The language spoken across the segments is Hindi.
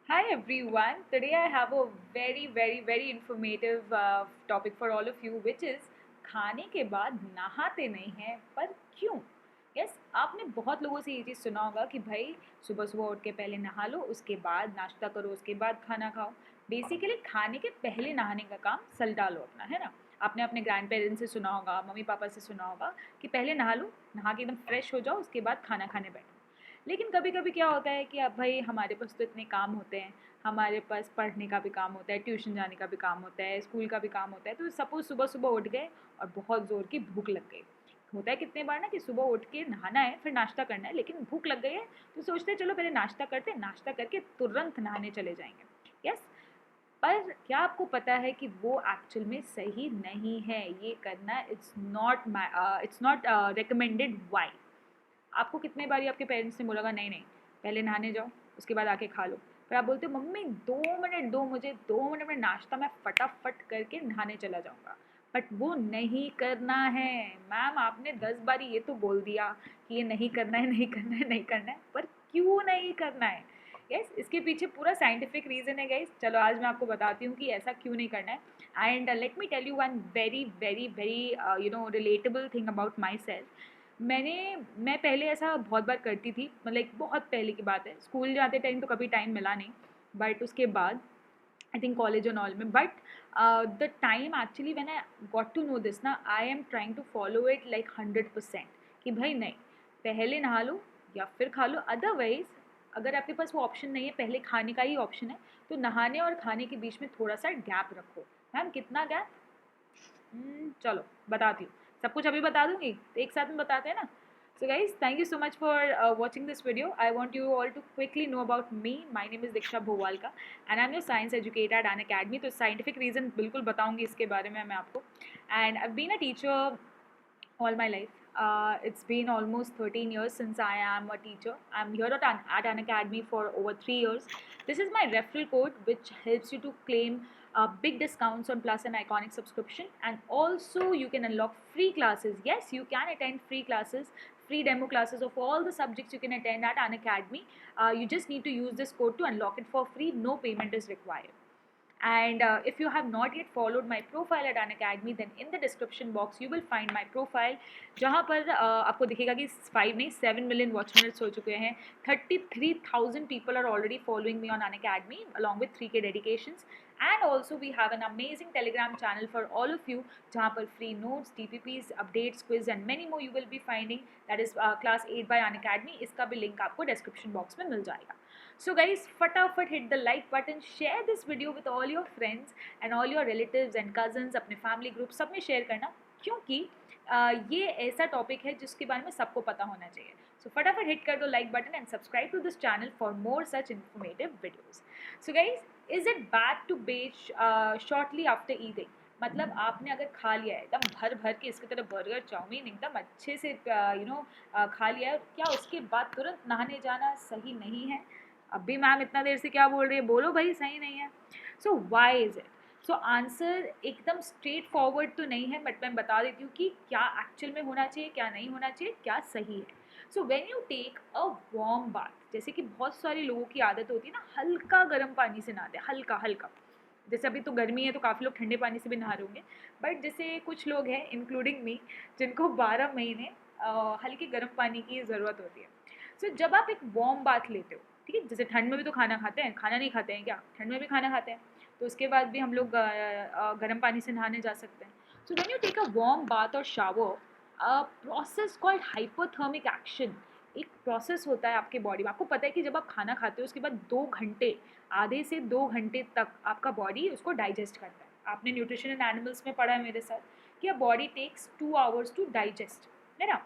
Hi everyone. Today I have a very informative topic for all of you, which is खाने के बाद नहाते नहीं हैं पर क्यों? यस आपने बहुत लोगों से ये चीज़ सुना होगा कि भाई सुबह सुबह उठ के पहले नहा लो, उसके बाद नाश्ता करो, उसके बाद खाना खाओ। बेसिकली खाने के पहले नहाने का काम सल्टा लो अपना, है ना? आपने अपने ग्रैंड पेरेंट्स से सुना होगा, मम्मी पापा से सुना होगा कि पहले नहा लो, नहा के एकदम फ्रेश हो जाओ, उसके बाद खाना खाने बैठो। लेकिन कभी कभी क्या होता है कि अब भाई हमारे पास तो इतने काम होते हैं, हमारे पास पढ़ने का भी काम होता है, ट्यूशन जाने का भी काम होता है, स्कूल का भी काम होता है। तो सपोज सुबह सुबह उठ गए और बहुत ज़ोर की भूख लग गई। होता है कितने बार ना कि सुबह उठ के नहाना है फिर नाश्ता करना है, लेकिन भूख लग गई है तो सोचते हैं चलो पहले नाश्ता करते हैं, नाश्ता करके तुरंत नहाने चले जाएंगे। यस, पर क्या आपको पता है कि वो एक्चुअल में सही नहीं है ये करना? It's not recommended. वाई? आपको कितने बारी आपके पेरेंट्स ने बोला होगा नहीं नहीं पहले नहाने जाओ, उसके बाद आके खा लो। पर आप बोलते हो मम्मी 2 मिनट दो, मुझे 2 मिनट में नाश्ता मैं फटाफट करके नहाने चला जाऊँगा। बट वो नहीं करना है। मैम आपने 10 बारी ये तो बोल दिया कि ये नहीं करना है, नहीं करना है, नहीं करना है, पर क्यों नहीं करना है? यस, इसके पीछे पूरा साइंटिफिक रीज़न है गाइस। चलो आज मैं आपको बताती हूँ कि ऐसा क्यों नहीं करना है। And let me tell you one very relatable thing about myself. मैं पहले ऐसा बहुत बार करती थी, मतलब एक बहुत पहले की बात है, स्कूल जाते टाइम तो कभी टाइम मिला नहीं, बट उसके बाद I think college and all में। But the time actually when I got to know this ना, I am trying to follow it like 100%। कि भाई नहीं, पहले नहा लो या फिर खा लो। अदरवाइज अगर आपके पास वो ऑप्शन नहीं है, पहले खाने का ही ऑप्शन है, तो नहाने और खाने के बीच में थोड़ा सा गैप रखो। मैम कितना गैप? चलो बताती हूँ। सब कुछ अभी बता दूंगी तो एक साथ में बताते हैं ना। So guys, thank you so much for watching this video. I want you all to quickly know about me. My name is Diksha Bhowalka and I'm your science educator at An Academy. तो scientific reason बिल्कुल बताऊंगी इसके बारे में मैं आपको. And I've been a teacher all my life. It's been almost 13 years since I am a teacher. I'm here at An Academy for over 3 years. This is my referral code, which helps you to claim big discounts on Plus and Iconic subscription. And also, you can unlock free classes. Yes, you can attend free classes, free demo classes of all the subjects you can attend at An Academy. You just need to use this code to unlock it for free. No payment is required. And if you have not yet followed my profile at An Academy, then in the description box you will find my profile, जहाँ पर आपको दिखेगा कि 5 नहीं 7 मिलियन वॉच मिनट्स हो चुके हैं। 33,000 people are already following me on An Academy along with 3K dedications. And also we have an amazing Telegram channel for all of you, जहाँ पर free notes, TPPs, updates, quiz and many more you will be finding. That is class 8 by An Academy. इसका भी लिंक आपको description box में मिल जाएगा. So guys, फटाफट hit the like button, share this video with all your friends and all your relatives and cousins, अपने family group सब में share करना, क्योंकि ये ऐसा टॉपिक है जिसके बारे में सबको पता होना चाहिए. So फटाफट hit कर दो like button and subscribe to this channel for more such informative videos. So guys, is it bad to binge shortly after eating? मतलब आपने अगर खा लिया है एकदम भर भर के इसकी तरह बर्गर चाउमीन एकदम अच्छे से खा लिया है, क्या उसके बाद तुरंत नहाने जाना सही नहीं है? अब भी मैम इतना देर से क्या बोल रही है, बोलो भाई सही नहीं है. So why is it? So answer एकदम स्ट्रेट फॉरवर्ड तो नहीं है, बट मैं बता देती हूँ कि क्या एक्चुअल में होना चाहिए, क्या नहीं होना चाहिए, क्या सही है. So when you take a warm bath, जैसे कि बहुत सारे लोगों की आदत होती है ना हल्का गर्म पानी से नहाते हैं, हल्का हल्का. जैसे अभी तो गर्मी है तो काफ़ी लोग ठंडे पानी से भी नहा रहे होंगे, बट जैसे कुछ लोग हैं इंक्लूडिंग मी जिनको 12 महीने हल्के गर्म पानी की ज़रूरत होती है. सो जब आप एक वार्म बाथ लेते हो, ठीक है, जैसे ठंड में भी तो खाना खाते हैं, खाना नहीं खाते हैं क्या? ठंड में भी खाना खाते हैं, तो उसके बाद भी हम लोग गर्म पानी से नहाने जा सकते हैं. So when you take a warm bath और shower, process called hypothermic action, एक प्रोसेस होता है आपके बॉडी में. आपको पता है कि जब आप खाना खाते हो उसके बाद 2 घंटे, आधे से 2 घंटे तक आपका बॉडी उसको डाइजेस्ट करता है. आपने न्यूट्रिशन एंड एनिमल्स में पढ़ा है मेरे साथ कि body takes 2 hours to digest, है ना?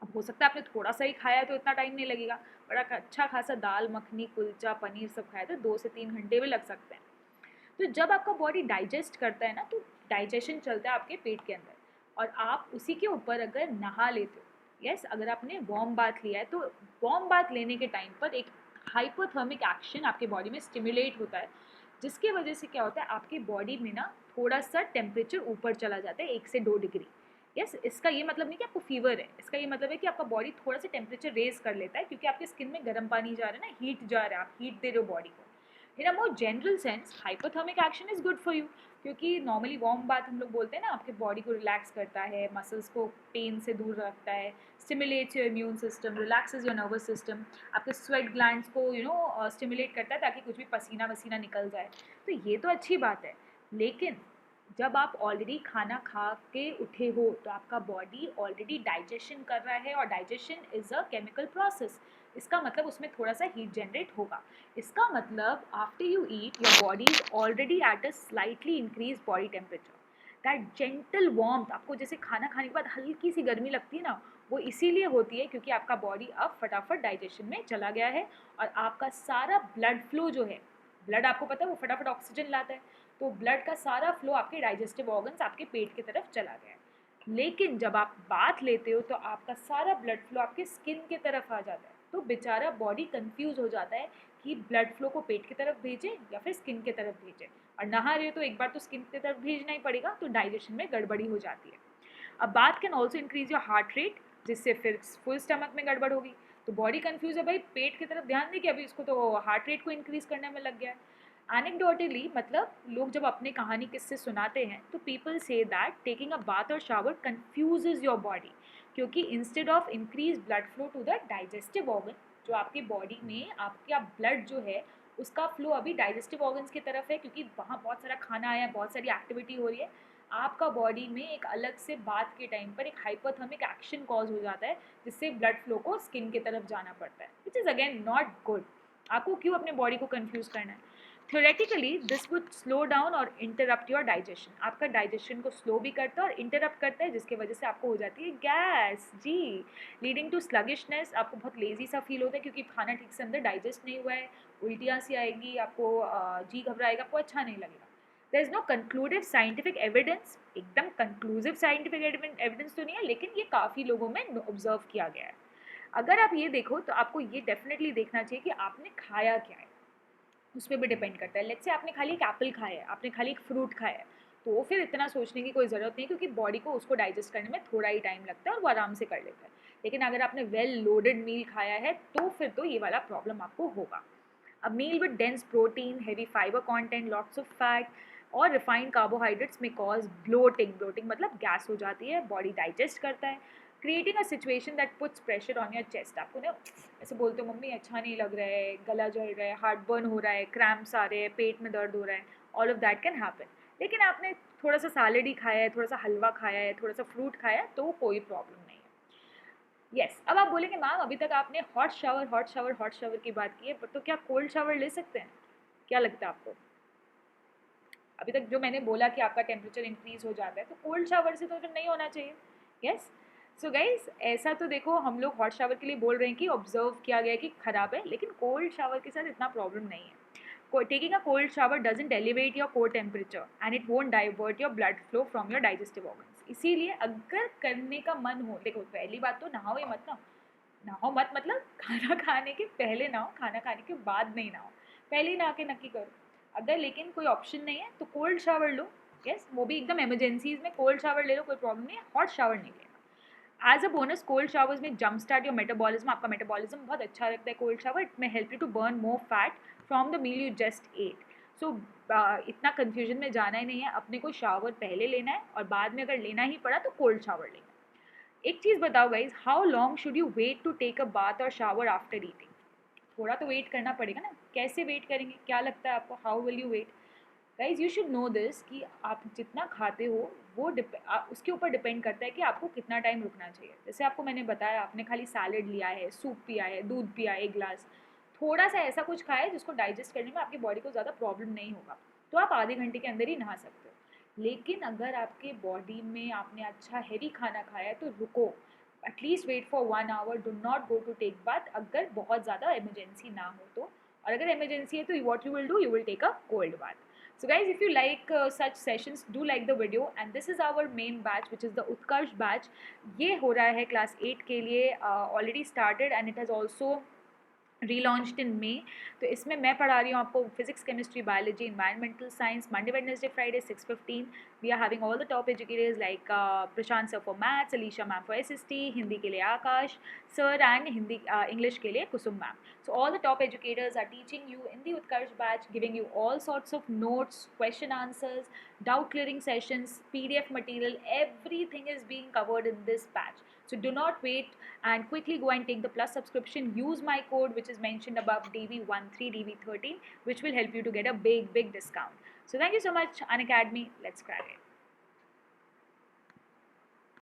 अब हो सकता है आपने थोड़ा सा ही खाया है तो इतना टाइम नहीं लगेगा, बड़ा अच्छा खासा दाल मखनी कुलचा पनीर सब खाया तो 2 से 3 घंटे भी लग सकते हैं. तो जब आपका बॉडी डाइजेस्ट करता है ना, तो डाइजेशन चलता है आपके पेट के अंदर, और आप उसी के ऊपर अगर नहा लेते हो, यस, अगर आपने वार्म बाथ लिया है तो वार्म बाथ लेने के टाइम पर एक हाइपोथर्मिक एक्शन आपके बॉडी में स्टिमुलेट होता है, जिसकी वजह से क्या होता है आपके बॉडी में ना थोड़ा सा टेम्परेचर ऊपर चला जाता है 1 से 2 डिग्री. यस, इसका ये मतलब नहीं कि आपको फीवर है, इसका ये मतलब है कि आपका बॉडी थोड़ा सा टेम्परेचर रेज कर लेता है, क्योंकि आपके स्किन में गर्म पानी जा रहा है ना, हीट जा रहा है, आप हीट दे रहे हो बॉडी को. In a more general sense hypothermic action is good for you, क्योंकि नॉर्मली वार्म बाथ हम लोग बोलते हैं ना, आपके बॉडी को रिलैक्स करता है, मसल्स को पेन से दूर रखता है, stimulates your immune system, relaxes your nervous system, आपके स्वेट ग्लैंड्स को स्टिमुलेट करता है ताकि कुछ भी पसीना वसीना निकल जाए। तो ये तो अच्छी बात है, लेकिन जब आप ऑलरेडी खाना खा के उठे हो तो आपका बॉडी ऑलरेडी डाइजेशन कर रहा है, और digestion is a chemical process. इसका मतलब उसमें थोड़ा सा हीट जनरेट होगा। इसका मतलब after you eat your body is already at a slightly increase body temperature. That gentle warmth, आपको जैसे खाना खाने के बाद हल्की सी गर्मी लगती है ना, वो इसीलिए होती है क्योंकि आपका बॉडी अब फटाफट डाइजेशन में चला गया है, और आपका सारा ब्लड फ्लो जो है, ब्लड आपको पता है वो फटाफट ऑक्सीजन लाता है, तो ब्लड का सारा फ्लो आपके डाइजेस्टिव ऑर्गन्स आपके पेट की तरफ चला गया है। लेकिन जब आप बाथ लेते हो तो आपका सारा ब्लड फ्लो आपके स्किन की तरफ आ जाता है, तो बेचारा बॉडी कंफ्यूज हो जाता है कि ब्लड फ्लो को पेट की तरफ भेजे या फिर स्किन की तरफ भेजे। और नहा रहे हो तो एक बार तो स्किन की तरफ भेजना ही पड़ेगा, तो डाइजेशन में गड़बड़ी हो जाती है। अब बात can also increase your heart rate, जिससे फिर फुल स्टमक में गड़बड़ होगी। तो बॉडी कंफ्यूज है भाई, पेट की तरफ ध्यान नहीं कि अभी इसको तो हार्ट रेट को इंक्रीज करने में लग गया है। एनेक्डोटली, मतलब लोग जब अपने कहानी किस्से सुनाते हैं तो people say that taking a bath और शावर कंफ्यूजेज योर बॉडी, क्योंकि instead of increase blood flow to the digestive organ, जो आपके बॉडी में आपका ब्लड जो है उसका फ्लो अभी डाइजेस्टिव ऑर्गन्स की तरफ है, क्योंकि वहाँ बहुत सारा खाना आया, बहुत सारी एक्टिविटी हो रही है, आपका बॉडी में एक अलग से बात के टाइम पर एक हाइपोथर्मिक एक्शन कॉज हो जाता है, जिससे ब्लड फ्लो को स्किन की तरफ जाना पड़ता है, which is again not good. आपको क्यों अपने बॉडी को कंफ्यूज करना है? Theoretically this would slow down और इंटरप्ट योर डाइजेशन, आपका डाइजेशन को स्लो भी करता है और इंटरप्ट करता है, जिसकी वजह से आपको हो जाती है गैस जी, लीडिंग टू स्लगिशनेस। आपको बहुत लेजी सा फील होता है क्योंकि खाना ठीक से अंदर डाइजेस्ट नहीं हुआ है, उल्टियाँ सी आएगी, आपको जी घबराएगा, आपको अच्छा नहीं लगेगा। There is no conclusive scientific evidence, एकदम कंक्लूसिव साइंटिफिक एविडेंस तो नहीं है, लेकिन ये काफ़ी लोगों में ऑब्जर्व किया गया है। अगर आप ये देखो तो आपको ये डेफिनेटली देखना चाहिए कि आपने खाया क्या है, उस पर भी डिपेंड करता है। लेट्स से आपने खाली एक एप्पल खाया है, आपने खाली एक फ्रूट खाया है, तो फिर इतना सोचने की कोई ज़रूरत नहीं, क्योंकि बॉडी को उसको डाइजेस्ट करने में थोड़ा ही टाइम लगता है और वो आराम से कर लेता है। लेकिन अगर आपने वेल लोडेड मील खाया है तो फिर तो ये वाला प्रॉब्लम आपको होगा। A meal with dense protein, heavy fiber content, lots of fat और refined carbohydrates may cause bloating. Bloating मतलब गैस हो जाती है, बॉडी डाइजेस्ट करता है, creating a situation that puts pressure on your chest. आपको ना ऐसे बोलते हो मम्मी अच्छा नहीं लग रहा है, गला जल रहा है, हार्ट बर्न हो रहा है, क्रैम्प्स आ रहे हैं, पेट में दर्द हो रहा है, all of that can happen. लेकिन आपने थोड़ा सा सैलेड ही खाया है, थोड़ा सा हलवा खाया है, थोड़ा सा फ्रूट खाया है, तो कोई प्रॉब्लम नहीं है। यस, अब आप बोलेंगे मैम अभी तक आपने hot shower hot shower hot shower की बात की है, पर तो क्या कोल्ड शावर ले सकते हैं? क्या लगता है आपको? अभी तक जो मैंने बोला कि आपका टेम्परेचर इंक्रीज हो जाता है, तो कोल्ड शावर से तो फिर नहीं होना चाहिए। यस, सो गाइज ऐसा तो देखो हम लोग हॉट शावर के लिए बोल रहे हैं कि ऑब्जर्व किया गया कि खराब है, लेकिन कोल्ड शावर के साथ इतना प्रॉब्लम नहीं है। Taking a cold shower doesn't elevate your core temperature and it won't divert your blood flow from your digestive organs. इसीलिए अगर करने का मन हो, देखो पहली बात तो नहाओ ही मत ना, नहाओ मत मतलब खाना खाने के पहले नहाओ, खाना खाने के बाद नहीं नहाओ, पहले ही नहा के नक्की करो। अगर लेकिन कोई ऑप्शन नहीं है तो कोल्ड शावर लो। यस, वो भी एकदम इमरजेंसीज में कोल्ड शावर ले लो, कोई प्रॉब्लम नहीं है, हॉट शावर नहीं लेना। As a bonus cold showers में जंप स्टार्ट योर मेटाबॉलिज्म, आपका मेटाबॉलिज्म बहुत अच्छा लगता है cold shower, it may help you to burn more fat from the meal you just ate. So इतना कन्फ्यूजन में जाना ही नहीं है, अपने को शावर पहले लेना है और बाद में अगर लेना ही पड़ा तो कोल्ड शावर लेना है। एक चीज़ बताओ guys, how long should you wait to take a bath और शावर आफ्टर ईटिंग? थोड़ा तो वेट करना पड़ेगा ना, कैसे वेट करेंगे, क्या लगता है आपको, how will you wait? Guys you should know this कि आप जितना खाते हो वो उसके ऊपर डिपेंड करता है कि आपको कितना टाइम रुकना चाहिए। जैसे आपको मैंने बताया, आपने खाली सैलड लिया है, सूप पिया है, दूध पिया है एक गिलास, थोड़ा सा ऐसा कुछ खाया है जिसको डाइजेस्ट करने में आपकी बॉडी को ज़्यादा प्रॉब्लम नहीं होगा, तो आप आधे घंटे के अंदर ही नहा सकते हो। लेकिन अगर आपके बॉडी में आपने अच्छा हैवी खाना खाया है तो रुको, at least wait for 1 hour, do not go to take bath अगर बहुत ज़्यादा इमरजेंसी ना हो तो। और अगर इमरजेंसी है तो what you will do, you will take a cold bath. So guys, if you like such sessions, do like the video, and this is our main batch which is the Utkarsh batch. ये हो रहा है क्लास 8 के लिए, already started and it has also relaunched in May. तो इसमें मैं पढ़ा रही हूँ आपको physics, chemistry, biology, environmental science, Monday Wednesday Friday 6:15, We are having all the top educators like Prashant sir for maths, Alicia ma'am for SST, Hindi ke liye Akash sir, and English ke liye Kusum ma'am. So all the top educators are teaching you in the Utkarsh batch, giving you all sorts of notes, question answers, doubt clearing sessions, PDF material. Everything is being covered in this batch. So do not wait and quickly go and take the Plus subscription. Use my code which is mentioned above, DV13, DV13, which will help you to get a big discount. So thank you so much, Unacademy. Let's crack it.